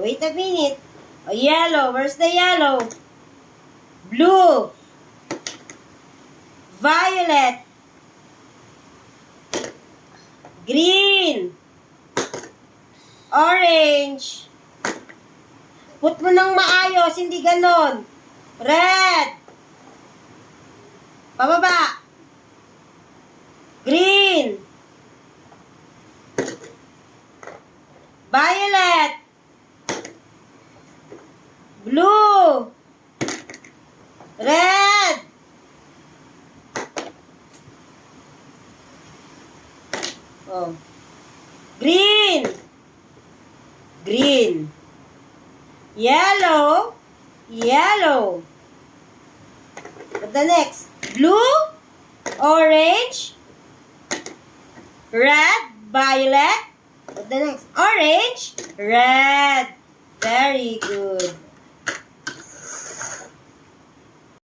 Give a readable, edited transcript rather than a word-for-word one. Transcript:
Wait a minute. Oh, yellow. Where's the yellow? Blue. Violet. Green. Orange. Put mo ng maayos, hindi ganon. Red. Pababa. Green. Violet. Blue. Red. Oh. Green. Green. Yellow. Yellow. What the next? Blue. Orange. Red. Violet. What the next? Orange. Red. Very good.